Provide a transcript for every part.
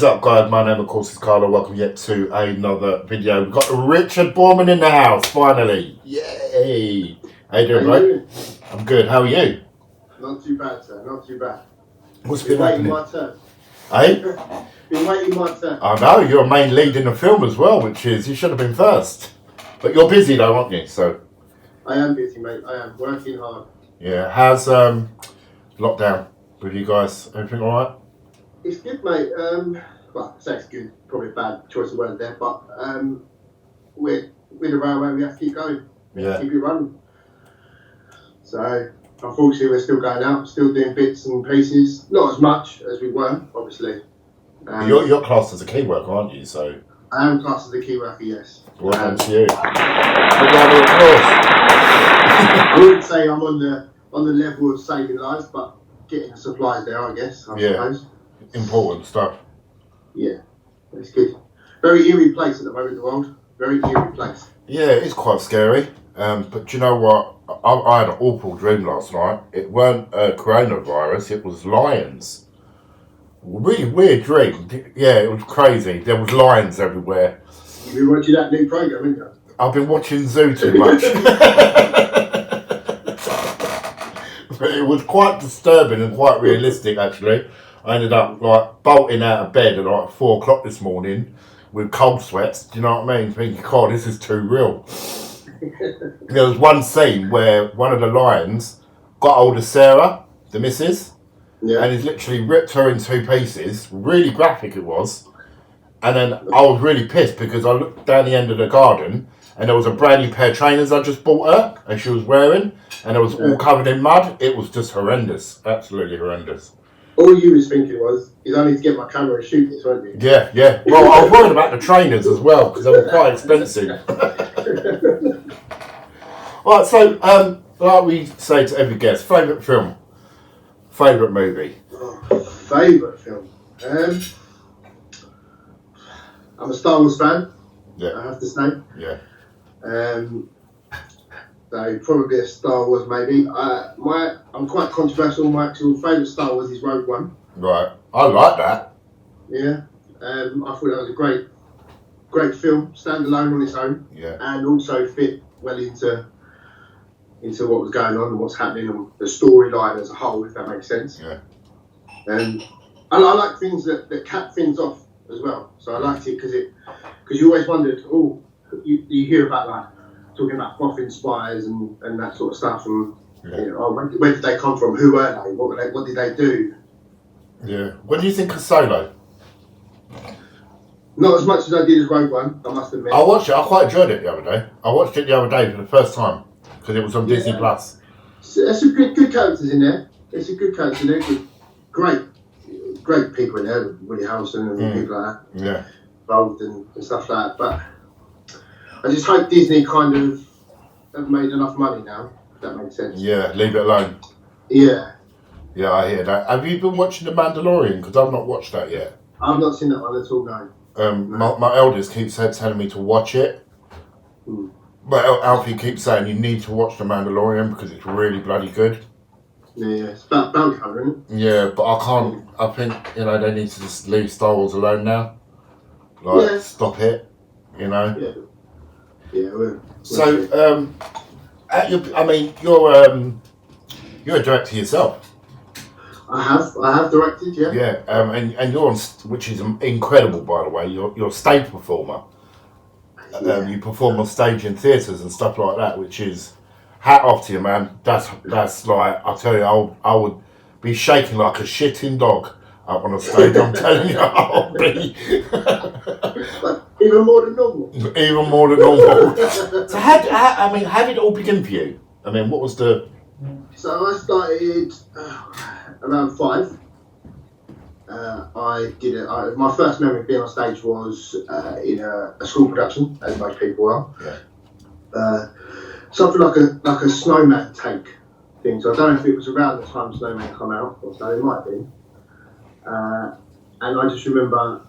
What is up, guys? My name, of course, is Carlo. Welcome yet to another video. We've got Richard Boorman in the house, finally. Yay! How you doing, bro? I'm good. How are you? Not too bad, sir. Not too bad. What's been happening? My turn. Hey? Been waiting my turn. I know, you're a main lead in the film as well, which is, you should have been first. But you're busy though, aren't you? So. I am busy, mate. I am working hard. Yeah. How's lockdown with you guys? Everything alright? It's good, mate. Well, I say it's good. Probably a bad choice of words there, but with the railway, we have to keep going. Yeah. Keep it running. So, unfortunately, we're still going out, still doing bits and pieces. Not as much as we were, obviously. You're classed as a key worker, aren't you? So. I am classed as a key worker, yes. Well done to you. I wouldn't say I'm on the level of saving lives, but getting the supplies there, I guess. I suppose. Important stuff. Yeah, it's good. Very eerie place at the moment in the world. Very eerie place. Yeah, it's quite scary. But do you know what? I had an awful dream last night. It weren't coronavirus, it was lions. Really weird dream. Yeah, it was crazy. There was lions everywhere. You've been watching that new programme, haven't you? I've been watching Zoo too much. But it was quite disturbing and quite realistic, actually. I ended up like bolting out of bed at like 4 o'clock this morning with cold sweats. Do you know what I mean? Thinking, God, this is too real. There was one scene where one of the lions got hold of Sarah, the missus, and he's literally ripped her in 2 pieces. Really graphic it was. And then I was really pissed because I looked down the end of the garden and there was a brand new pair of trainers I just bought her and she was wearing, and it was all covered in mud. It was just horrendous. Absolutely horrendous. All you was thinking was, I need to get my camera and shoot this, weren't you? Yeah. Well, I was worried about the trainers as well because they were quite expensive. Alright, so like we say to every guest, favourite film, favourite movie. Favourite film. I'm a Star Wars fan. Yeah. I have to say. Yeah. So probably a Star Wars maybe. I'm quite controversial. My actual favourite Star Wars is Rogue One. Right. I like that. Yeah. I thought that was a great film, standalone on its own. Yeah. And also fit well into what was going on and what's happening and the storyline as a whole, if that makes sense. Yeah. I like things that cap things off as well. So I liked it because you always wondered, you hear about like talking about Boffin spies and that sort of stuff, and where did they come from? Who were they? What did they do? Yeah. What do you think of Solo? Not as much as I did as Rogue One, I must admit. I watched it. I quite enjoyed it the other day. I watched it the other day for the first time because it was on Disney Plus. There's some good characters in there. There's some good characters in there. Great people in there, Woody Harrelson and people like that. Yeah. Involved and stuff like that. But I just hope Disney kind of have made enough money now, if that makes sense. Yeah, leave it alone. Yeah. Yeah, I hear that. Have you been watching The Mandalorian? Because I've not watched that yet. I've not seen that one at all, no. My eldest keeps telling me to watch it. But Alfie keeps saying you need to watch The Mandalorian because it's really bloody good. Yeah, it's about bounty hunter, isn't it? Yeah, but I can't. I think they need to just leave Star Wars alone now. Stop it. Yeah. So, you're a director yourself. I have directed, yeah. Yeah, and you're on, which is incredible, by the way. You're a stage performer. You perform on stage in theatres and stuff like that, which is hat off to you, man. That's like, I tell you, I would be shaking like a shitting dog up on a stage. I'm telling you, I'll be even more than normal. Even more than normal. So how did it all begin for you? I mean, what was the? So I started around 5. I did it. My first memory of being on stage was in a school production, as most people are. Yeah. Something like a snowman take thing. So I don't know if it was around the time Snowman come out, or so it might have been. And I just remember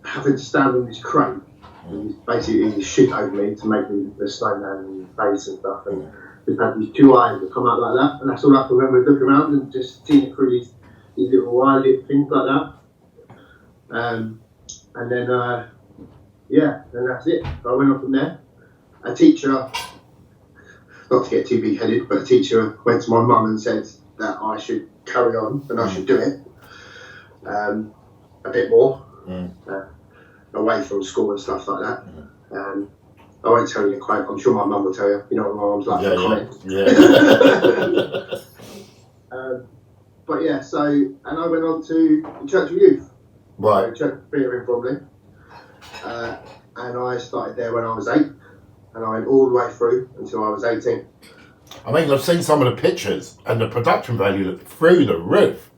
having to stand on this crane, and basically shit over me to make the snowman face and stuff, and just had these 2 eyes that come out like that, and that's all I can remember, looking around and just seeing it through these little eyelid things like that. And then then that's it. So I went on from there. A teacher, not to get too big-headed, but a teacher went to my mum and said that I should carry on and I should do it a bit more, away from school and stuff like that. I won't tell you the quote. I'm sure my mum will tell you. You know what my mum's like for comment. But yeah, and I went on to the Church of Youth. Right. Church of Peter in Bromley. And I started there when I was 8. And I went all the way through until I was 18. I mean, I've seen some of the pictures, and the production value looked through the roof.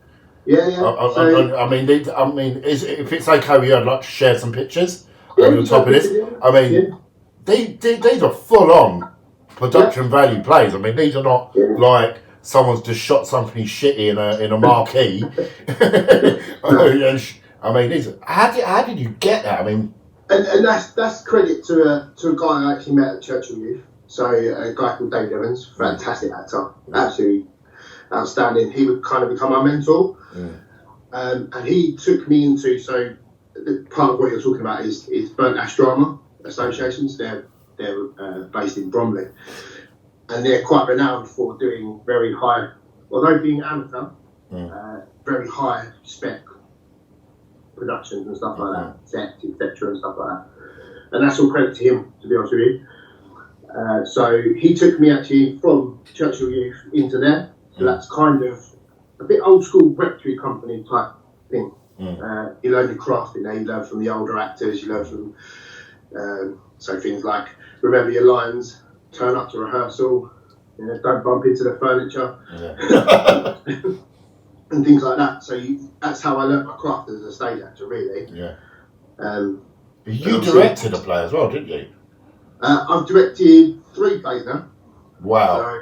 Yeah. I mean, if it's okay, I'd like to share some pictures on top of this. I mean, these are full-on production value plays. I mean, these are not like someone's just shot something shitty in a marquee. I mean, how did you get that? I mean. And that's credit to a guy I actually met at Church of Youth. So a guy called David Evans, fantastic actor, absolutely outstanding. He would kind of become my mentor, and he took me into. So part of what you're talking about is Burnt Ash Drama Associations. They're based in Bromley, and they're quite renowned for doing very high, although being amateur, very high spec productions and stuff like that, sets, etc. and stuff like that. And that's all credit to him, to be honest with you. So he took me actually from Churchill Youth into there. So that's kind of a bit old school rectory company type thing. You learn your craft in there, you learn from the older actors, you learn from so things like remember your lines, turn up to rehearsal, don't bump into the furniture. And things like that. So that's how I learnt my craft as a stage actor, really. Yeah. You directed a play as well, didn't you? I've directed 3 plays now. Wow.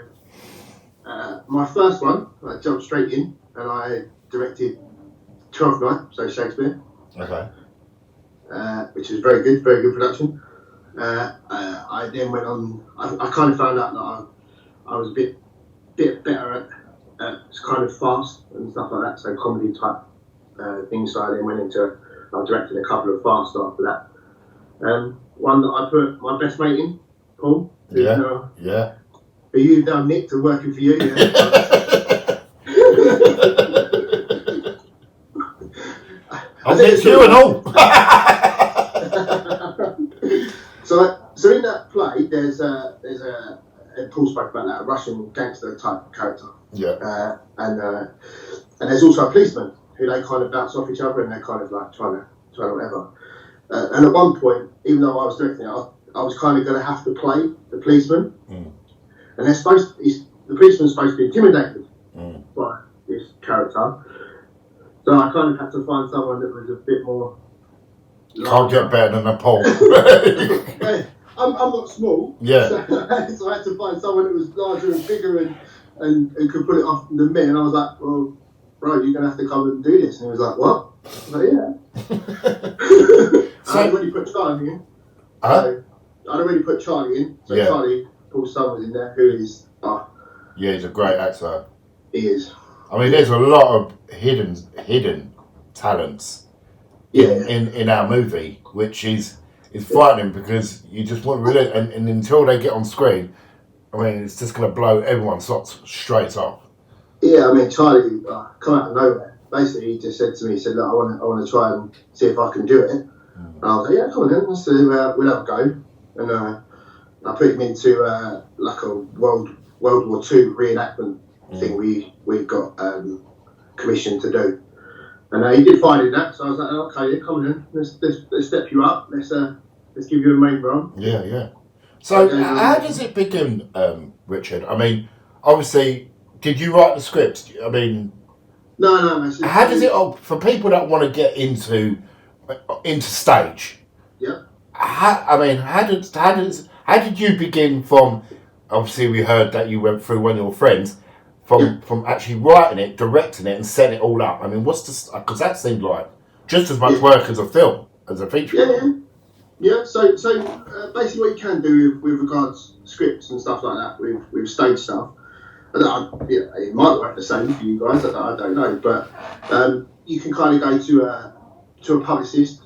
So, my first one, I jumped straight in and I directed 12th Night, so Shakespeare. Okay. Which is very good production. I then went on. I kind of found out that I was a bit better at it's kind of fast and stuff like that, so comedy type things. So I then went into, I directed a couple of fast after that. One that I put my best mate in, Paul. Who you've now nicked and working for you. I'll get you and all. So in that play, there's a Paul spoke about that, a Russian gangster type character. Yeah. And there's also a policeman who they kind of bounce off each other and they're kind of like trying whatever. And at one point, even though I was directing it, I was kind of going to have to play the policeman. And the policeman's supposed to be intimidated by this character. So I kind of had to find someone that was a bit more. Can't get better than a Paul. I'm not small. Yeah. So I had to find someone that was larger and bigger and could put it off than me. And I was like, well, bro, you're going to have to come and do this. And he was like, what? I was like, yeah. I'd already put Charlie in. I'd already put Charlie in. So Charlie, Paul's son, was in there, who is... yeah, he's a great actor. He is. I mean, there's a lot of hidden talents in our movie, which is frightening because you just want really... And until they get on screen, I mean, it's just going to blow everyone's socks straight off. Yeah, I mean, Charlie come out of nowhere. Basically, he just said to me, he said, look, I want to try and see if I can do it. And I was like, yeah, come on then, let's do, we'll have a go. And I put him into like a World War II reenactment thing we got commissioned to do. And he did fine in that, so I was like, okay, yeah, come on then, let's step you up, let's give you a main role. Yeah. So how does it begin, Richard? I mean, obviously, did you write the script? I mean... No. How does it, for people that want to get into stage? Yeah. How did you begin from? Obviously, we heard that you went through one of your friends from actually writing it, directing it, and setting it all up. I mean, because that seemed like just as much work as a film, as a feature film. Yeah. So basically, what you can do with regards to scripts and stuff like that, with stage stuff. It might work the same for you guys. I don't know, but you can kind of go to to a publicist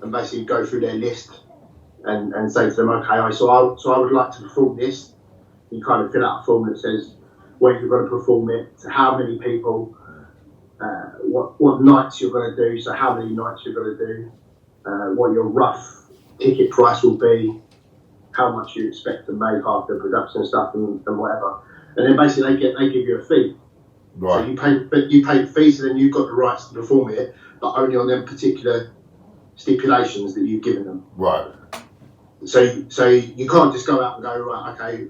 and basically go through their list and say to them, okay, so I would like to perform this. You kind of fill out a form that says where you're going to perform it, to how many people, what nights you're going to do, so how many nights you're going to do, what your rough ticket price will be, how much you expect to make after production stuff and whatever. And then basically they give you a fee. Right. So you pay the fees, and then you've got the rights to perform it, but only on them particular stipulations that you've given them. Right. So you can't just go out and go, right, okay,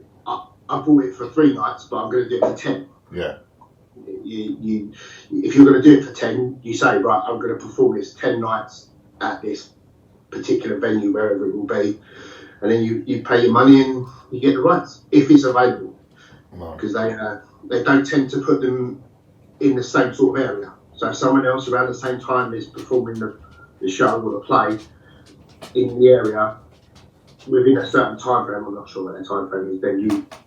I bought it for 3 nights, but I'm going to do it for 10. Yeah. You if you're going to do it for 10, you say, right, I'm going to perform this 10 nights at this particular venue, wherever it will be, and then you pay your money and you get the rights if it's available, because they don't tend to put them in the same sort of area. So if someone else around the same time is performing the show or the play in the area within a certain time frame, I'm not sure what that time frame is, then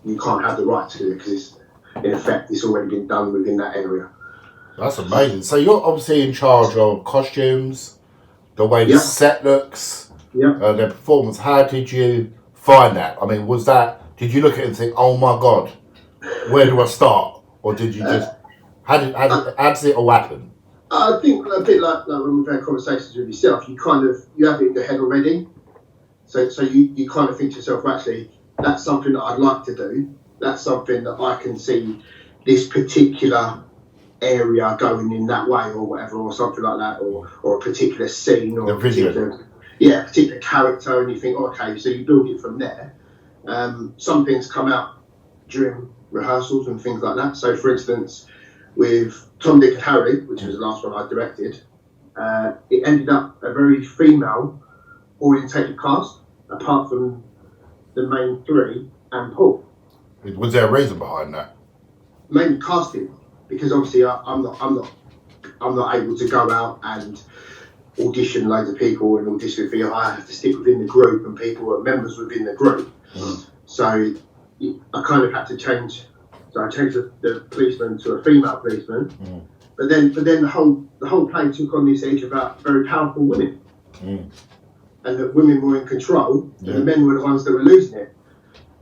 you can't have the right to do it, because in effect it's already been done within that area. That's amazing. So you're obviously in charge of costumes, the way the set looks, the performance. How did you find that? I mean, did you look at it and think, oh my God, where do I start? Or did you just, how does it all happen? I think a bit like when we've had conversations with yourself, you have it in your head already. So you kind of think to yourself, well, actually, that's something that I'd like to do. That's something that I can see this particular area going in that way, or whatever, or something like that, or a particular scene, or a particular character, and you think, okay, so you build it from there. Some things come out during rehearsals and things like that. So, for instance, with Tom, Dick and Harry, which was the last one I directed, it ended up a very female-orientated cast, apart from the main 3 and Paul. Was there a reason behind that? Mainly casting, because obviously I'm not able to go out and audition loads of people and audition for you. I have to stick within the group, and people are members within the group. So I kind of had to change. So I changed the policeman to a female policeman. But then the whole play took on this edge about very powerful women, and that women were in control, and the men were the ones that were losing it.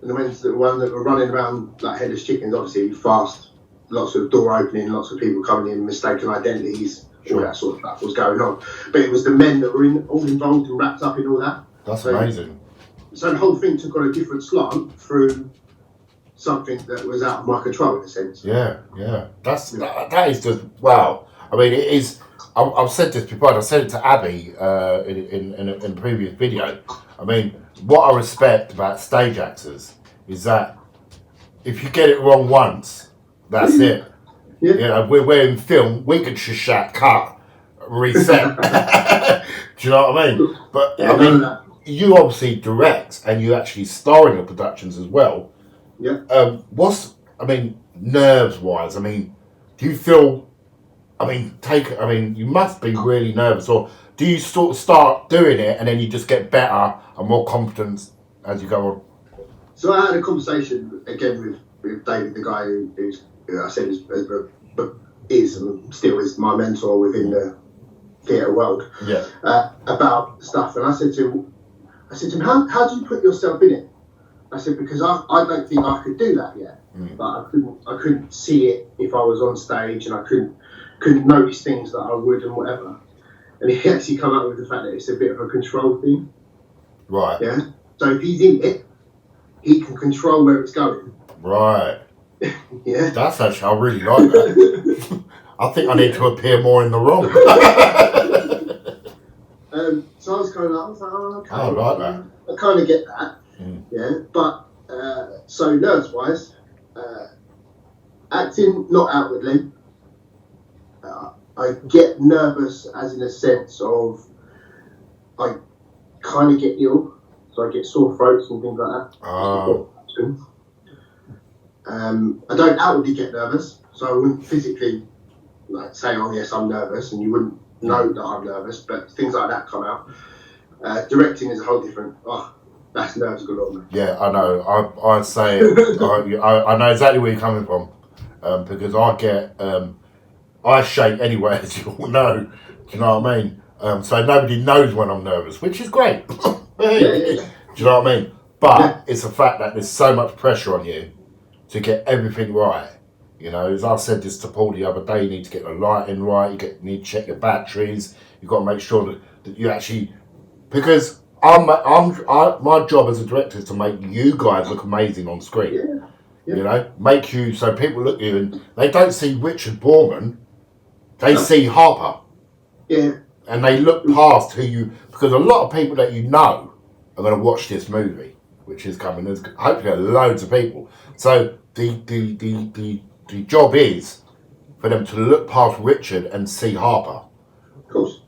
And the ones that were running around like headless chickens, obviously fast, lots of door opening, lots of people coming in, mistaken identities, all that sort of stuff was going on. But it was the men that were all involved and wrapped up in all that. That's amazing. So the whole thing took on a different slant through something that was out of my control, in a sense. Yeah. That is just, wow. I mean, it is. I've said this before. I said it to Abby in a previous video. I mean, what I respect about stage actors is that if you get it wrong once, that's it. Yeah. You know, we're in film, we could shat, cut, reset. Do you know what I mean? But I mean, you obviously direct and you actually star in your productions as well. Yeah. Nerves wise, I mean, do you feel? You must be really nervous, or do you sort of start doing it and then you just get better and more confident as you go on? So I had a conversation again with David, the guy who I said is and still is my mentor within the theatre world. Yeah. About stuff, and I said to him, how do you put yourself in it? I said, because I don't think I could do that yet, but I couldn't see it if I was on stage, and I couldn't notice things that I would and whatever. And he actually come up with the fact that it's a bit of a control thing. Right. Yeah. So if he's in it, he can control where it's going. Right. Yeah. That's actually, I really like that. I think I need to appear more in the role. So I was like, oh, okay. I like that. I kind of get that. Yeah. But, so nerves-wise, acting, not outwardly, I get nervous as in a sense of I kind of get ill, so I get sore throats and things like that. I don't outwardly get nervous, so I wouldn't physically say, oh yes, I'm nervous, and you wouldn't know that I'm nervous, but things like that come out. Directing is a whole different, that's nerves galore, man. Yeah, I know. I say it. I know exactly where you're coming from, because I get... I shake anyway, as you all know. Do you know what I mean? So nobody knows when I'm nervous, which is great. Yeah. Do you know what I mean? But it's the fact that there's so much pressure on you to get everything right. You know, as I said this to Paul the other day, you need to get the lighting right, need to check your batteries, you've got to make sure that you actually, because my job as a director is to make you guys look amazing on screen. Yeah. You know, make you, so people look at you and they don't see Richard Boorman, they see Harper. Yeah. And they look past who you, because a lot of people that you know are going to watch this movie, which is coming. There's hopefully loads of people. So the job is for them to look past Richard and see Harper. Of course.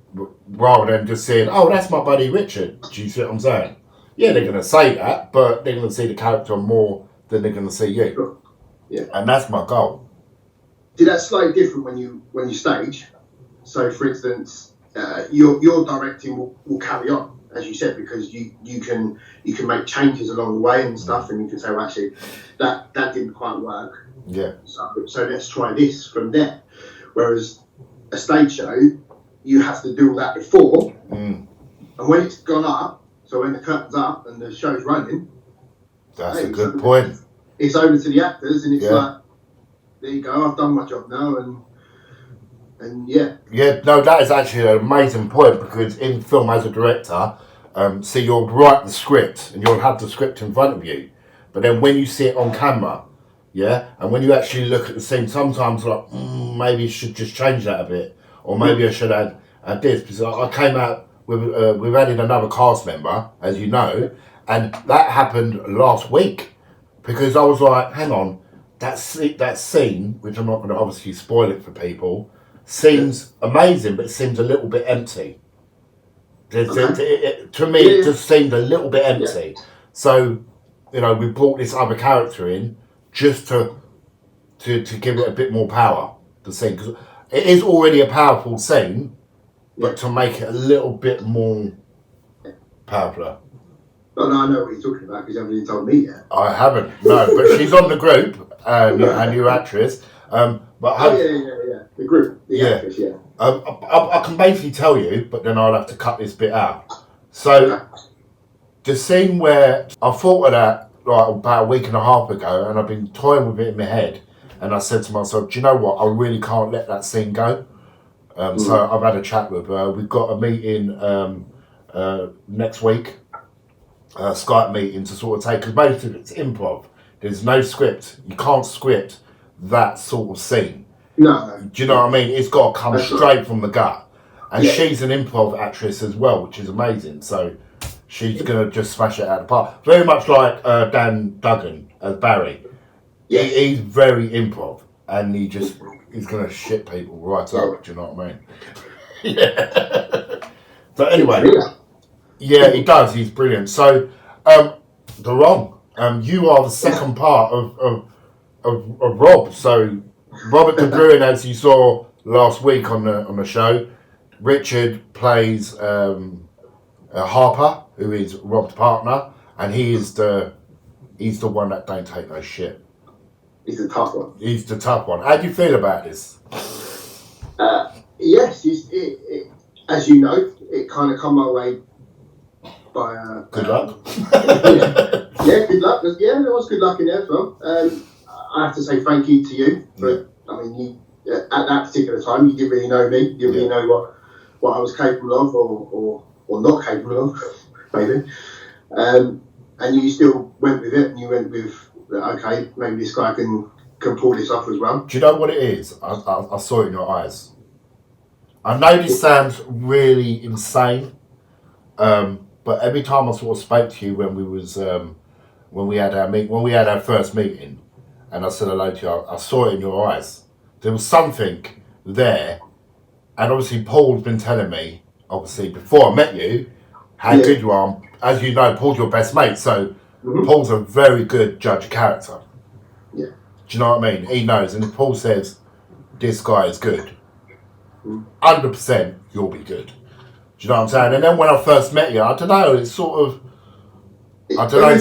Rather than just saying, oh, that's my buddy Richard. Do you see what I'm saying? Yeah, they're going to say that, but they're going to see the character more than they're going to see you. Sure. Yeah. And that's my goal. See, that's slightly different when you stage. So, for instance, your directing will carry on, as you said, because you can make changes along the way and stuff, and you can say, well, actually, that didn't quite work. Yeah. So let's try this from there. Whereas a stage show, you have to do all that before, and when it's gone up, so when the curtain's up and the show's running, that's a good point. It's over to the actors, and it's like, there you go, I've done my job now, and yeah. Yeah, no, that is actually an amazing point, because in film as a director, see, you'll write the script and you'll have the script in front of you, but then when you see it on camera, and when you actually look at the scene, sometimes like, maybe you should just change that a bit, or maybe I should add this, because I came out with, we've added another cast member, as you know, and that happened last week, because I was like, hang on, that scene, which I'm not going to obviously spoil it for people, seems amazing, but it seems a little bit empty. To me, it just seemed a little bit empty. So, you know, we brought this other character in just to give it a bit more power, the scene. Because it is already a powerful scene, but to make it a little bit more powerful. Well, no, I know what you're talking about, because you haven't even told me yet. I haven't, no, but she's on the group, a new actress. The group, the actress, I can basically tell you, but then I'll have to cut this bit out. So, the scene where I thought of that like about a week and a half ago, and I've been toying with it in my head, and I said to myself, do you know what, I really can't let that scene go. So I've had a chat with her. We've got a meeting next week, Skype meeting to sort of take, because basically it's improv. There's no script. You can't script that sort of scene. No. Do you know what I mean? It's got to come straight from the gut. And she's an improv actress as well, which is amazing. So she's going to just smash it out of the park. Very much like Dan Duggan as Barry. Yeah. He's very improv. And he's going to shit people right up. Do you know what I mean? Yeah. So anyway. Yeah, he does. He's brilliant. So, the Wrong. You are the second part of Rob. So, Robert De Bruin, as you saw last week on the show, Richard plays Harper, who is Rob's partner, and he's the one that don't take no shit. He's the tough one. He's the tough one. How do you feel about this? Yes, as you know, it kind of come my way by... good luck. Good luck. Yeah, there was good luck in there as well. I have to say thank you to you for, I mean, you at that particular time, you didn't really know me. You didn't really know what I was capable of or not capable of, maybe. And you still went with it, and you went with, okay, maybe this guy can pull this off as well. Do you know what it is? I saw it in your eyes. I know this sounds really insane, but every time I sort of spoke to you when we had our first meeting, and I said hello to you, I saw it in your eyes. There was something there, and obviously Paul's been telling me, obviously before I met you, how good you are. As you know, Paul's your best mate, so Paul's a very good judge of character. Yeah. Do you know what I mean? He knows, and if Paul says this guy is good, 100% you'll be good. Do you know what I'm saying? And then when I first met you, I don't know, it's sort of,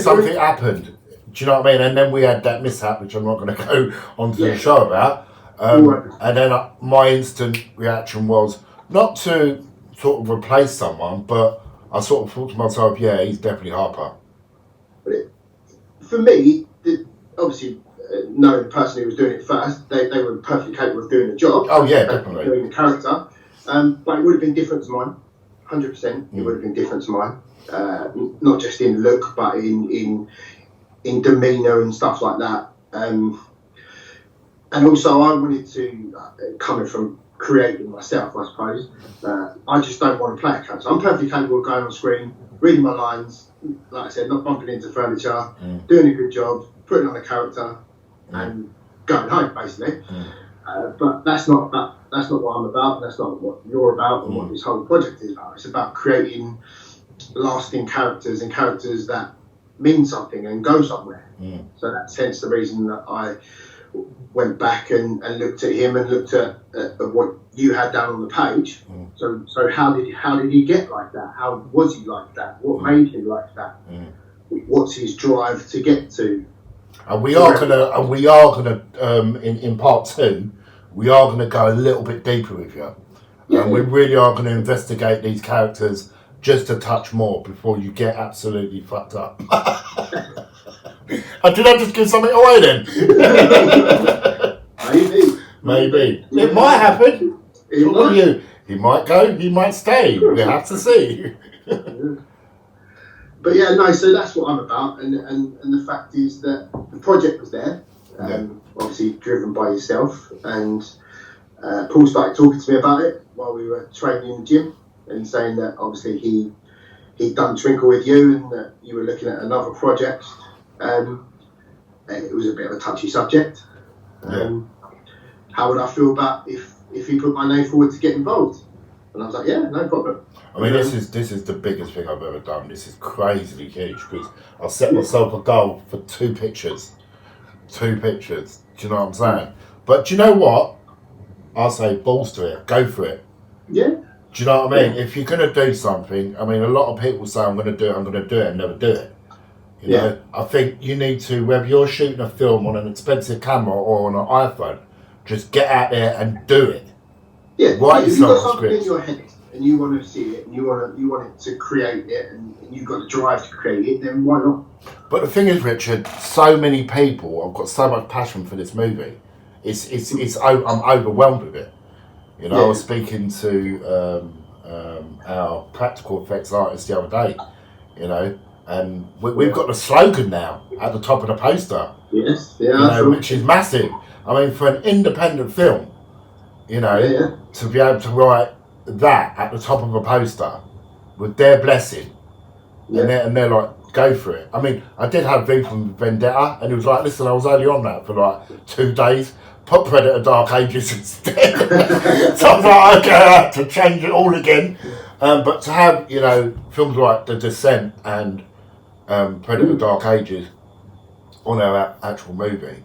something happened. Do you know what I mean? And then we had that mishap, which I'm not going to go onto the show about. And then my instant reaction was not to sort of replace someone, but I sort of thought to myself, yeah, he's definitely Harper. But for me, obviously, knowing the person who was doing it first, they were perfectly capable of doing the job. Oh yeah, definitely. Doing the character. But it would have been different to mine. 100%. It would have been different to mine. Not just in look, but in demeanour and stuff like that. And also, I wanted to, coming from creating myself, I suppose, I just don't want to play a character. I'm perfectly capable of going on screen, reading my lines, like I said, not bumping into furniture, doing a good job, putting on a character, and going home, basically. But that's not what I'm about. That's not what you're about, and what this whole project is about. It's about creating lasting characters and characters that mean something and go somewhere. So that's hence the reason that I went back and looked at him and looked at what you had down on the page. So how did he get like that? How was he like that? What made him like that? What's his drive to get to? And we are gonna in part 2, we are gonna go a little bit deeper with you. And we really are gonna investigate these characters just a touch more before you get absolutely fucked up. Did I just give something away then? Maybe. It might happen. He might go, he might stay. We have to see. But yeah, no, so that's what I'm about, and the fact is that the project was there, obviously driven by yourself, and Paul started talking to me about it while we were training in the gym, and saying that obviously he'd done Twinkle with you, and that you were looking at another project. It was a bit of a touchy subject. How would I feel about if he put my name forward to get involved? And I was like, yeah, no problem. I mean, this is the biggest thing I've ever done. This is crazily huge because I set myself a goal for 2 pictures. 2 pictures. Do you know what I'm saying? But do you know what? I say balls to it. Go for it. Yeah. Do you know what I mean? If you're going to do something, I mean, a lot of people say, I'm going to do it, and never do it. You know, I think you need to, whether you're shooting a film on an expensive camera or on an iPhone, just get out there and do it. Yeah, Write if you've got something scripts in your head and you want to see it and you want it to create it and you've got the drive to create it, then why not? But the thing is, Richard, so many people have got so much passion for this movie. I'm overwhelmed with it. You know, I was speaking to our practical effects artist the other day. You know, and we've got the slogan now at the top of the poster. Yes, you know, which is massive. I mean, for an independent film, you know, to be able to write that at the top of a poster with their blessing, and they're like, go for it. I mean, I did have V from Vendetta, and he was like, listen, I was only on that for like 2 days. Put Predator Dark Ages instead. So I was like, okay, I have to change it all again. But to have, you know, films like The Descent and Predator Dark Ages on our actual movie,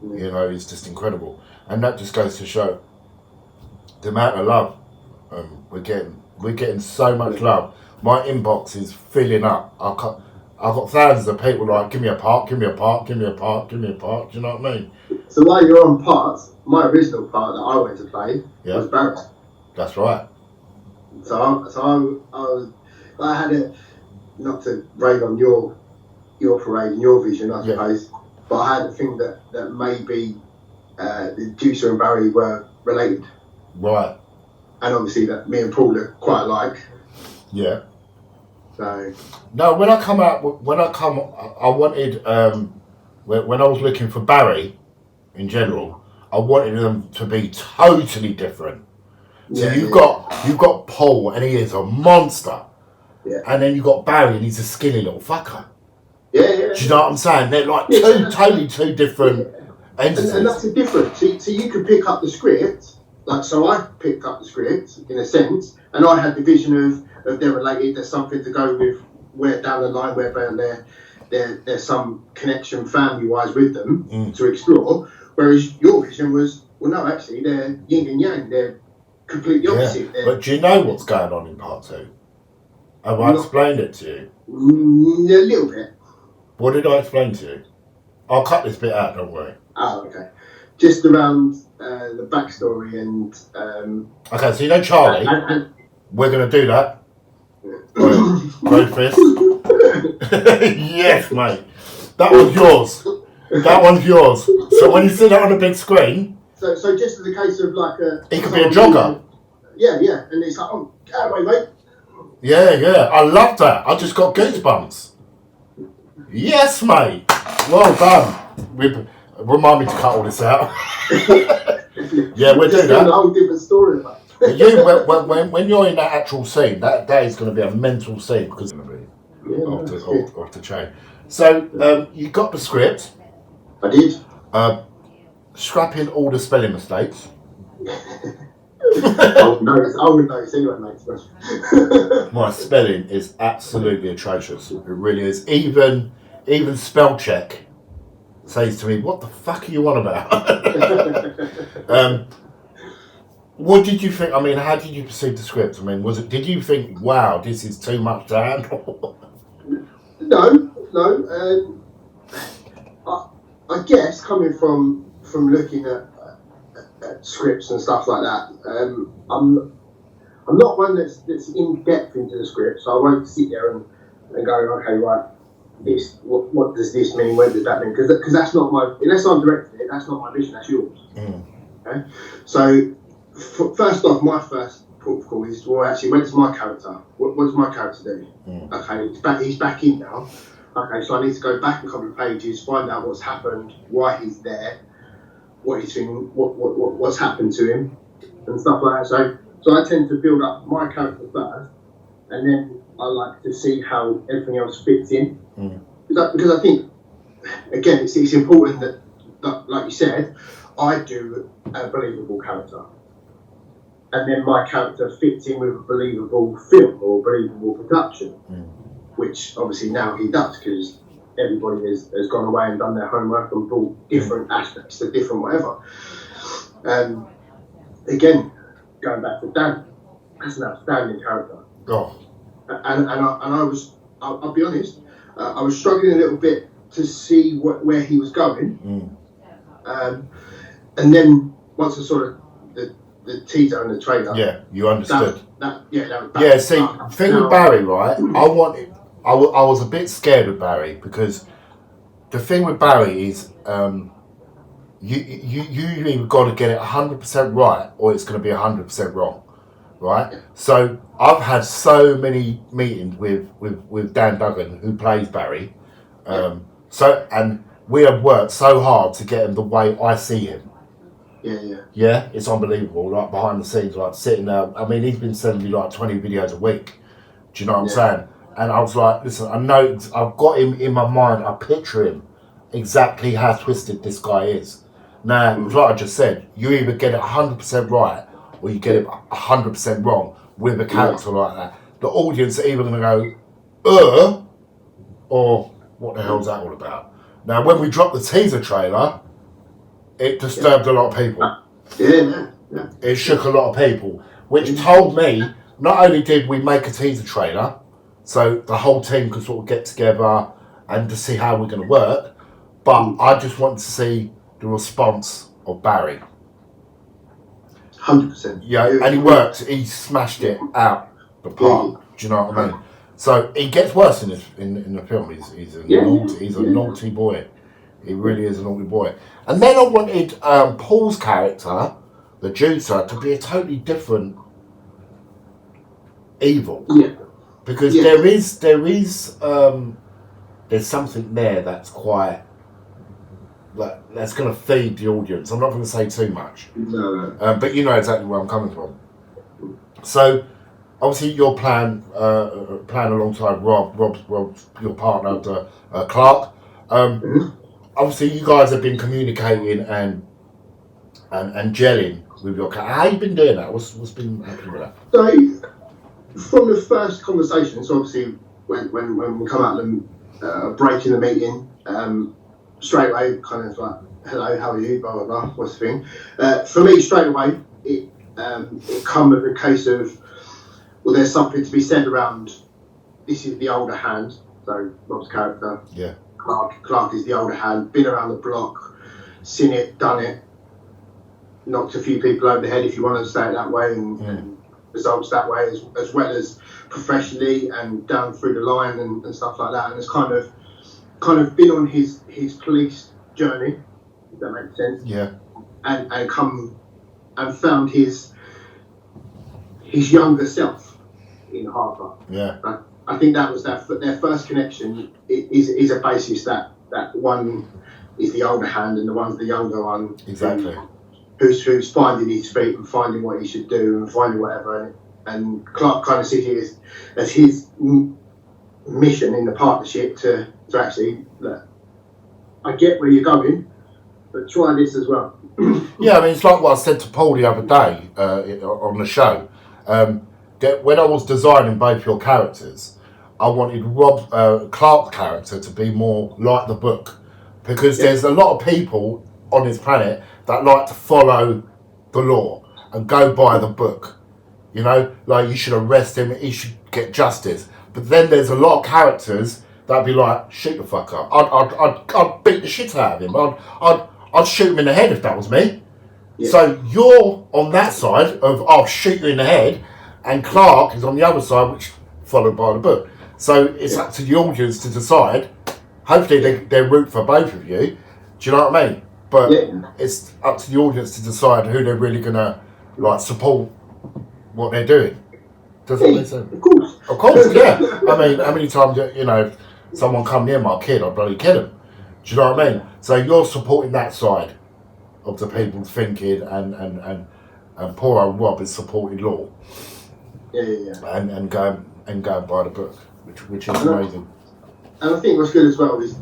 you know, is just incredible. And that just goes to show the amount of love we're getting. We're getting so much love. My inbox is filling up. I've got thousands of people like, give me a part, give me a part, give me a part, give me a part. Do you know what I mean? So while you're on parts, my original part that I went to play was Barry. That's right. So I had a, not to rave on your parade and your vision, I suppose, but I had a thing that maybe the Juicer and Barry were related. Right. And obviously that me and Paul are quite alike. Yeah. So. No, when I wanted, when I was looking for Barry, in general, I wanted them to be totally different. So you've got Paul, and he is a monster. Yeah. And then you've got Barry, and he's a skinny little fucker. Yeah. Do you know what I'm saying? They're like two different entities. And that's the difference. So you can pick up the script, like, so I picked up the script, in a sense, and I had the vision of they're related, there's something to go with, where down the line, where there's some connection family-wise with them to explore, whereas your vision was, well, no, actually, they're yin and yang, they're completely opposite. Yeah. But do you know what's going on in part 2? Have I explained it to you? A little bit. What did I explain to you? I'll cut this bit out, don't worry. Oh, okay. Just around the backstory and... okay, so you know Charlie? We're going to do that. Go fist. Yes, mate. That one's yours. That one's yours. So when you see that on the big screen... So just as a case of like a... He could be a jogger. Yeah. And it's like, oh, get out of the way, mate. Yeah. I love that. I just got goosebumps. Yes, mate. Well done. Remind me to cut all this out. Yeah, we'll do that. A whole different story, mate. When you're in that actual scene, that is going to be a mental scene because it's going to be off the chain. So you got the script. I did. Scrapping all the spelling mistakes. I would notice anyway, mate. My spelling is absolutely atrocious. It really is. Even spell check says to me, "What the fuck are you on about?" What did you think? I mean, how did you perceive the script? I mean, did you think, wow, this is too much to handle? No. I guess coming from looking at scripts and stuff like that, I'm not one that's in depth into the script, so I won't sit there and go, okay, right, what does this mean? Where does that mean? Because that's not unless I'm directing it, that's not my vision. That's yours. Okay, so. First off, my first port of call is, well, actually, where's my character? What does my character do? Okay, he's back in now. Okay, so I need to go back a couple of pages, find out what's happened, why he's there, what he's doing, what's happened to him, and stuff like that. So I tend to build up my character first, and then I like to see how everything else fits in. Because I think, again, it's important that, like you said, I do a believable character. And then my character fits in with a believable film or believable production, which obviously now he does because everybody has gone away and done their homework and brought different aspects to different whatever. Again, going back to Dan, that's an outstanding character. Oh. And I'll be honest, I was struggling a little bit to see where he was going. And then once I saw the teaser and the trailer. Yeah, you understood. That was yeah, see, the thing with Barry, right? I was a bit scared with Barry because the thing with Barry is you either got to get it 100% right or it's going to be 100% wrong, right? So I've had so many meetings with Dan Duggan, who plays Barry, and we have worked so hard to get him the way I see him. Yeah, it's unbelievable. Like behind the scenes, like sitting there. I mean, he's been sending me like 20 videos a week. Do you know what I'm saying? And I was like, listen, I know I've got him in my mind. I picture him exactly how twisted this guy is. Now, like I just said, you either get it 100% right or you get it 100% wrong with a character like that. The audience are either going to go, or what the hell's that all about? Now, when we dropped the teaser trailer, it disturbed a lot of people. It shook a lot of people, which told me not only did we make a teaser trailer, so the whole team could sort of get together and to see how we're going to work, but I just wanted to see the response of Barry. 100%. Yeah, and he worked. He smashed it out the park. Do you know what I mean? So it gets worse in the film. He's a naughty boy. He really is a naughty boy. And then I wanted Paul's character, the juicer, to be a totally different evil. Because there's something there that's quite that's going to feed the audience. I'm not going to say too much. No. But you know exactly where I'm coming from. So obviously your plan alongside Rob's your partner, Clark. Obviously, you guys have been communicating and gelling with your character. How have you been doing that? What's been happening with that? So, from the first conversation, so obviously when we come out and break in the meeting, straight away, kind of like, hello, how are you? Blah blah blah. What's the thing? For me, straight away, it come with a case of, well, there's something to be said around. This is the older hand, so Rob's character. Yeah. Clark is the older hand, been around the block, seen it, done it, knocked a few people over the head, if you want to say it that way, and results that way, as well as professionally and down through the line and stuff like that. And it's kind of been on his police journey, if that makes sense. Yeah. And come and found his younger self in Harper. Yeah. I think that was their first connection. Is a basis that one is the older hand and the one's the younger one. Exactly. Who's finding his feet and finding what he should do and finding whatever. And Clark kind of sees it as his mission in the partnership to actually, look, I get where you're going, but try this as well. Yeah, I mean, it's like what I said to Paul the other day on the show. That when I was designing both your characters, I wanted Clark's character to be more like the book, because there's a lot of people on this planet that like to follow the law and go by the book. You know, like, you should arrest him, he should get justice. But then there's a lot of characters that'd be like, shoot the fucker. I'd beat the shit out of him. I'd shoot him in the head if that was me. Yeah. So you're on that side of, I'll shoot you in the head, and Clark is on the other side, which followed by the book. So it's up to the audience to decide. Hopefully they root for both of you. Do you know what I mean? But it's up to the audience to decide who they're really gonna like support what they're doing. Does that make sense? Of course, yeah. I mean, how many times, you know, someone come near my kid, I'd bloody kill him. Do you know what I mean? So you're supporting that side of the people thinking, and poor old Rob is supporting law. Yeah. And going by the book, which is amazing. And I think what's good as well is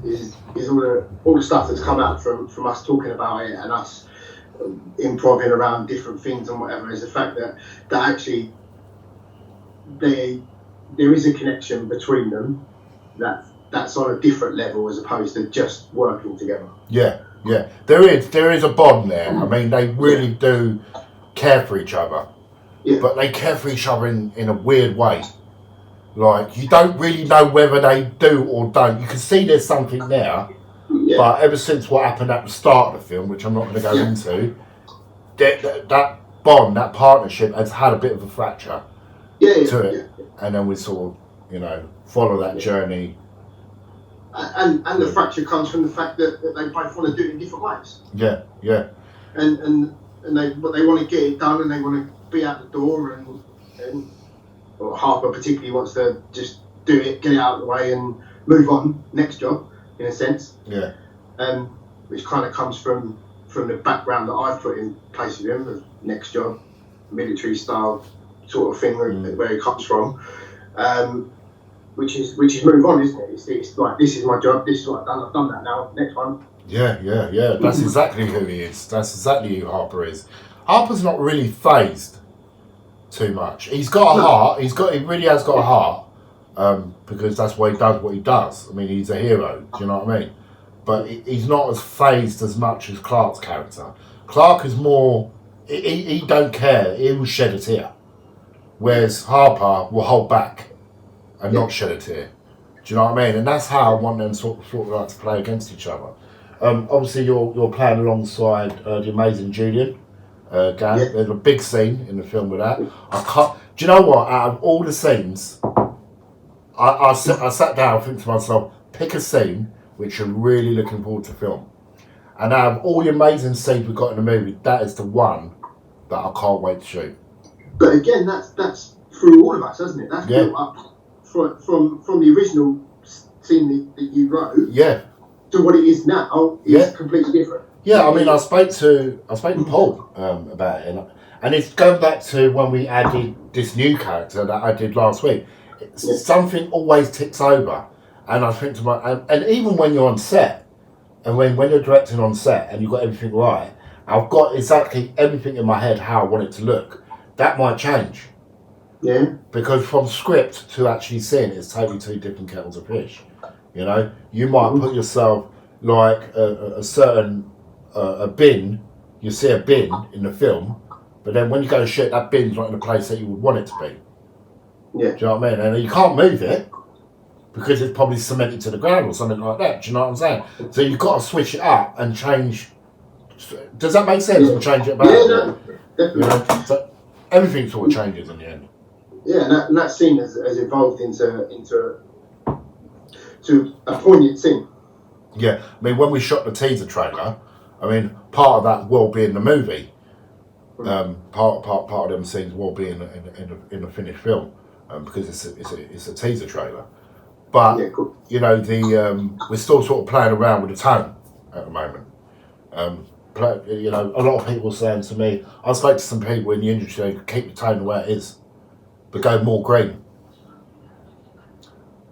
all the stuff that's come out from us talking about it and us improving around different things and whatever, is the fact that actually there is a connection between them that's on a different level as opposed to just working together. Yeah. There is a bond there. I mean, they really do care for each other. Yeah. But they care for each other in a weird way. Like, you don't really know whether they do or don't. You can see there's something there, but ever since what happened at the start of the film, which I'm not going to go into, that bond, that partnership has had a bit of a fracture to it. And then we sort of, you know, follow that journey. And the fracture comes from the fact that they both want to do it in different ways. Yeah. And they want to get it done, and they want to be out the door, and or Harper particularly wants to just do it, get it out of the way, and move on, next job, in a sense. Yeah. Which kind of comes from the background that I've put in place with him, the next job, military style sort of thing, where he comes from. Which is move on, isn't it? It's like, this is my job, this is what I've done that now, next one. Yeah. That's exactly who he is. That's exactly who Harper is. Harper's not really phased too much. He's got a heart. He really has got a heart, because that's why he does what he does. I mean, he's a hero. Do you know what I mean? But he's not as phased as much as Clark's character. Clark is more. He don't care. He will shed a tear, whereas Harper will hold back and not shed a tear. Do you know what I mean? And that's how I want them sort of like to play against each other. Obviously, you're playing alongside the amazing Julian. There's a big scene in the film with that. Do you know what? Out of all the scenes, I sat down and think to myself, pick a scene which you're really looking forward to film. And out of all the amazing scenes we've got in the movie, that is the one that I can't wait to shoot. But again, that's through all of us, hasn't it? That's built up from the original scene that you wrote. Yeah. To what it is now is completely different. Yeah, I mean, I spoke to Paul about it, and it's going back to when we added this new character that I did last week. Something always ticks over, and I think to and even when you're on set, and when you're directing on set, and you've got everything right, I've got exactly everything in my head how I want it to look. That might change. Yeah. Because from script to actually seeing it is totally two different kettles of fish. You know, you might put yourself like a certain a bin. You see a bin in the film, but then when you go to shoot, that bin's not in the place that you would want it to be. Yeah. Do you know what I mean? And you can't move it because it's probably cemented to the ground or something like that. Do you know what I'm saying? So you've got to switch it up and change. Does that make sense? And change it back. Yeah, no, definitely. You know? everything sort of changes in the end. Yeah, and that scene has evolved into a poignant scene. Yeah, I mean, when we shot the teaser trailer, I mean, part of that will be in the movie. Part of them scenes will be in the finished film, because it's a teaser trailer. But Yeah, cool. you know, we're still sort of playing around with the tone at the moment. You know, a lot of people saying to me, I spoke to some people in the industry, keep the tone the way it is, but go more green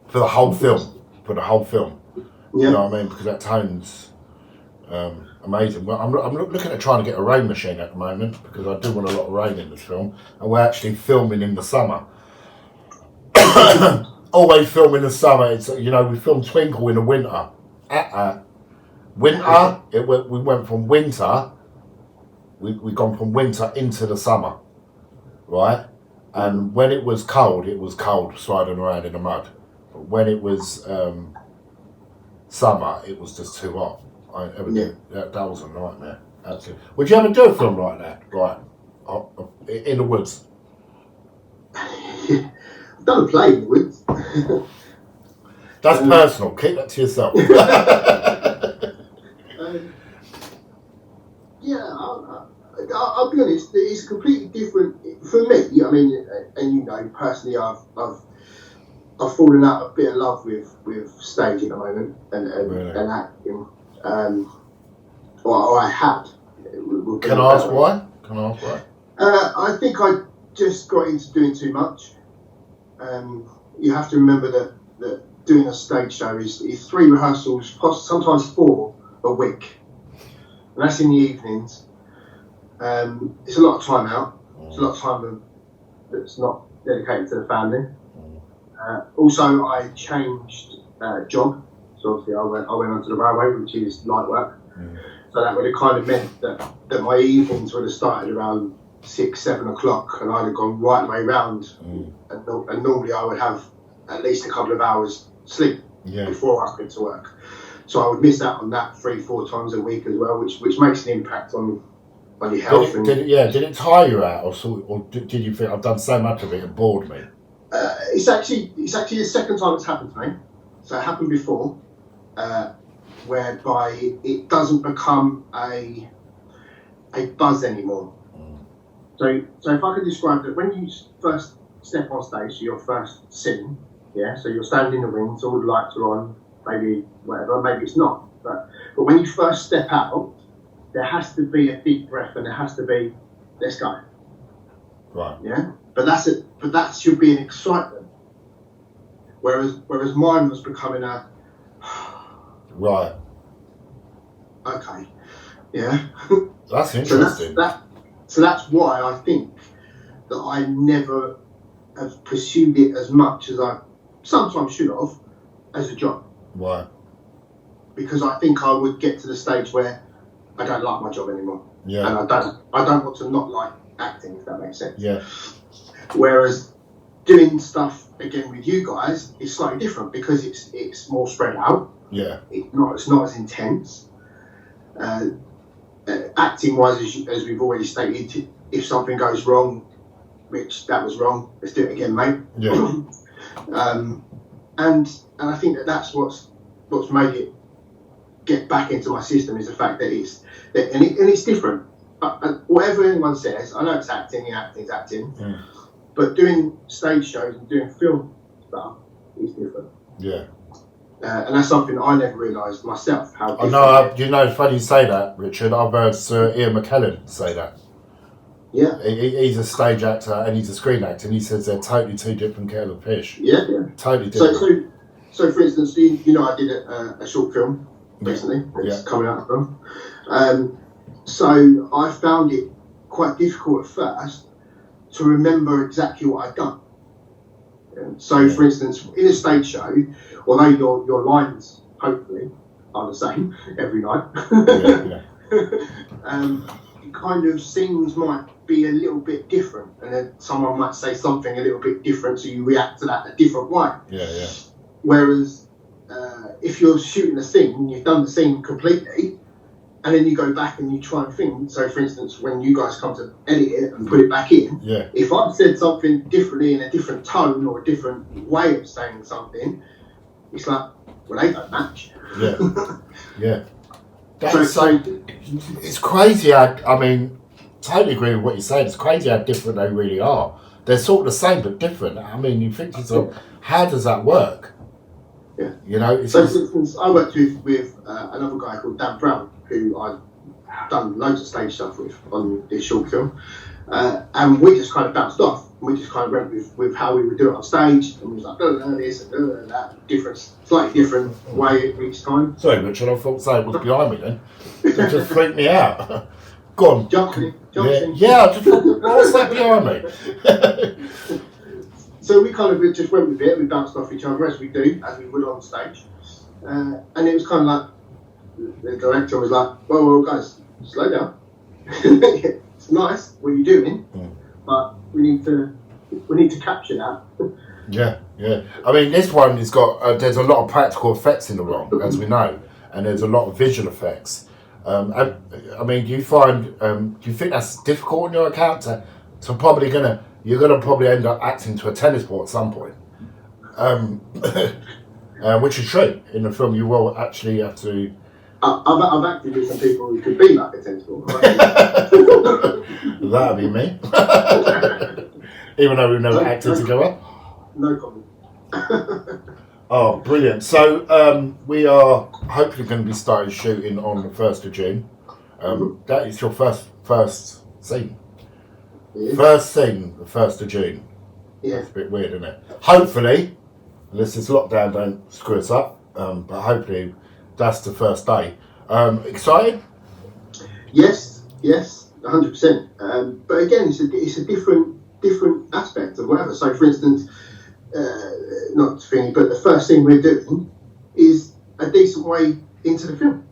for the whole film. Yeah. You know what I mean? Because that tone's amazing. Well, I'm looking at trying to get a rain machine at the moment, because I do want a lot of rain in this film, and we're actually filming in the summer. Always film in the summer. It's, you know, we filmed Twinkle in the winter. Winter. We went from winter. We've gone from winter into the summer, right? And when it was cold sliding around in the mud. But when it was summer, it was just too hot. I ain't ever did. That was a nightmare. Absolutely. Would you ever do a film like that? Right, in the woods? I've done a play in the woods. That's personal. Keep that to yourself. I'll be honest. It's completely different for me. I mean, and you know, personally, I've fallen out a bit of love with stage at the moment and acting. Or I had. Can I ask why? I think I just got into doing too much. You have to remember that doing a stage show is 3 rehearsals, sometimes 4 a week, and that's in the evenings. It's a lot of time out. It's a lot of time that's not dedicated to the family. Also, I changed job. So obviously, I went onto the railway, which is light work. So that would have kind of meant that my evenings would have started around 6, 7 o'clock, and I'd have gone right the way round. And normally I would have at least a couple of hours sleep before I went to work. So I would miss out on that 3-4 times a week as well, which makes an impact on your health. Did it tire you out, or did you think I've done so much of it it bored me? It's actually the second time it's happened to me. So it happened before, whereby it doesn't become a buzz anymore. So if I could describe that, when you first step on stage, so your first scene, so you're standing in the wings, all the lights are on, maybe whatever, maybe it's not. But when you first step out, there has to be a deep breath, and there has to be, let's go. Right. Yeah. But that's it. But that should be an excitement. Whereas mine was becoming a. Right. Okay. Yeah. That's interesting. So that's why I think that I never have pursued it as much as I sometimes should have as a job. Why? Because I think I would get to the stage where I don't like my job anymore. Yeah. And I don't want to not like acting, if that makes sense. Yeah. Whereas doing stuff again with you guys is slightly different because it's more spread out. Yeah. It's not as intense. Acting wise, as we've already stated, if something goes wrong, which that was wrong, let's do it again, mate. Yeah. And I think that's what's made it get back into my system is the fact that it's different. Whatever anyone says, I know it's acting, acting's acting, but doing stage shows and doing film stuff is different. Yeah. And that's something I never realised myself. How I know. You know, it's funny you say that, Richard. I've heard Sir Ian McKellen say that. Yeah. He's a stage actor and he's a screen actor, and he says they're totally 2 different kettle of fish. Yeah. Totally different. So for instance, you know, I did a short film recently. It's coming out from. So I found it quite difficult at first to remember exactly what I'd done. So, for instance, in a stage show, although your lines hopefully are the same every night, kind of scenes might be a little bit different, and then someone might say something a little bit different, so you react to that a different way. Yeah. Whereas if you're shooting a scene, you've done the scene completely, and then you go back and you try and think. So, for instance, when you guys come to edit it and put it back in, if I've said something differently in a different tone or a different way of saying something, it's like, well, they don't match. Yeah. It's crazy. I mean, totally agree with what you said. It's crazy how different they really are. They're sort of the same but different. I mean, you think to yourself, how does that work? Yeah. You know. So, for instance, I worked with another guy called Dan Brown, who I've done loads of stage stuff with on this short film, and we just kind of bounced off. We just kind of went with how we would do it on stage, and we was like, this and that, slightly different way each time. Sorry, Richard, I thought so. It was behind me then. It just freaked me out. Go on. Jump in. Yeah, I just thought, what's that behind me? So we kind of just went with it. We bounced off each other as we would on stage, and it was kind of like the director was like, "Well, guys, slow down. It's nice what you're doing, but we need to capture that." Yeah. I mean, this one has got there's a lot of practical effects in the role, as we know, and there's a lot of visual effects. I mean, do you think that's difficult on your account? You're gonna probably end up acting to a tennis ball at some point, which is true. In the film, you will actually have to. I've acted with some people who could be like a tennis ball. Right? That'd be me. Even though we've never acted together. No comment. Oh, brilliant. So we are hopefully going to be starting shooting on the 1st of June. That is your first scene. Yeah. First scene, the 1st of June. Yeah. It's a bit weird, isn't it? Hopefully, unless this lockdown don't screw us up, but hopefully that's the first day. Excited? Yes, 100%. But again, it's a different aspect of whatever. So, for instance, not thingy, but the first thing we're doing is a decent way into the film.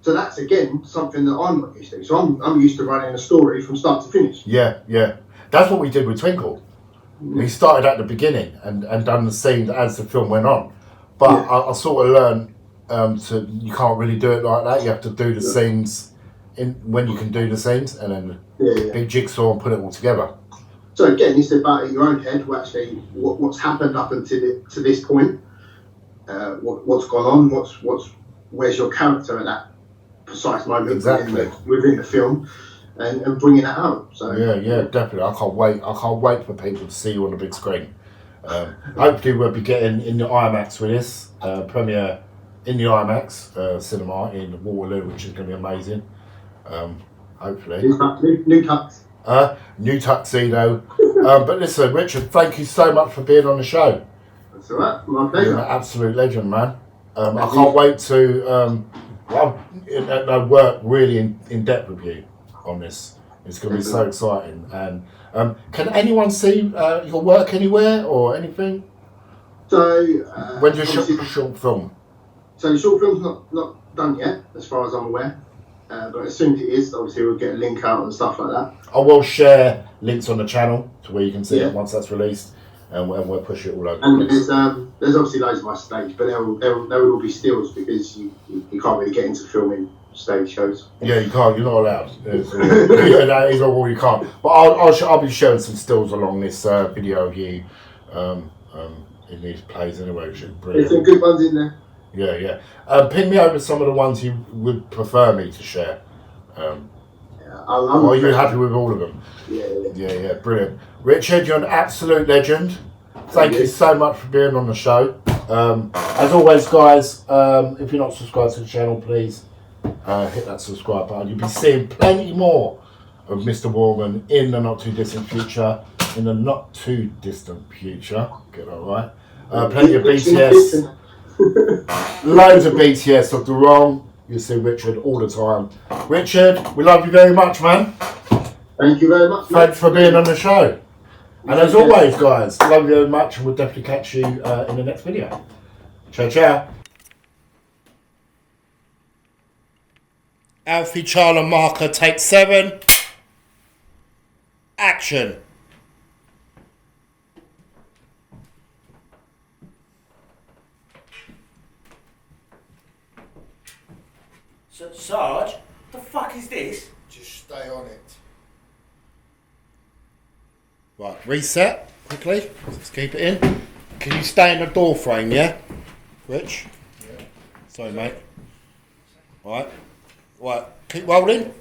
So that's again something that I'm not used to. So I'm used to running a story from start to finish. Yeah. That's what we did with Twinkle. We started at the beginning and done the scene as the film went on. But I sort of learned you can't really do it like that. You have to do the scenes when you can do the scenes, and then big jigsaw and put it all together. So again, it's about in your own head. Actually, what's happened up until to this point. What's gone on? Where's your character at that precise moment within the film, and bringing that out. So yeah, definitely. I can't wait for people to see you on the big screen. Hopefully, we'll be getting in the IMAX with this premiere in the IMAX cinema in Waterloo, which is going to be amazing. Hopefully, new tux. New tuxedo. But listen, Richard, thank you so much for being on the show. That's all right. My pleasure. You're an absolute legend, man. I can't wait to work really in depth with you on this. It's going to be so exciting. And can anyone see your work anywhere or anything? So when you shot the short film? So the short film's not done yet, as far as I'm aware. But as soon as it is, obviously we'll get a link out and stuff like that. I will share links on the channel to where you can see it once that's released, and we'll push it all over. And there's obviously loads of my stage, but there will be stills because you can't really get into filming stage shows. Yeah, you can't. You're not allowed. That is all you can't. But I'll be showing some stills along this video of you in these plays anyway, which is brilliant. There's some good ones in there. Yeah. Ping me over some of the ones you would prefer me to share. Are you happy with all of them? Yeah, brilliant. Richard, you're an absolute legend. Thank you so much for being on the show. As always, guys, if you're not subscribed to the channel, please hit that subscribe button. You'll be seeing plenty more of Mr. Boorman in the not too distant future. Get that right. Plenty of BTS. Loads of BTS of the wrong. You see Richard all the time. Richard, we love you very much, man. Thank you very much. Thanks for being on the show. And as always, guys, love you very much, and we'll definitely catch you in the next video. Ciao. Alfie Charlie marker, take 7. Action. Sarge, the fuck is this? Just stay on it. Right, reset quickly. Let's keep it in. Can you stay in the door frame, yeah? Rich? Yeah. Sorry, mate. Right. Right, keep rolling.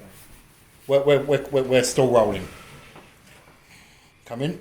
We're still rolling. Come in.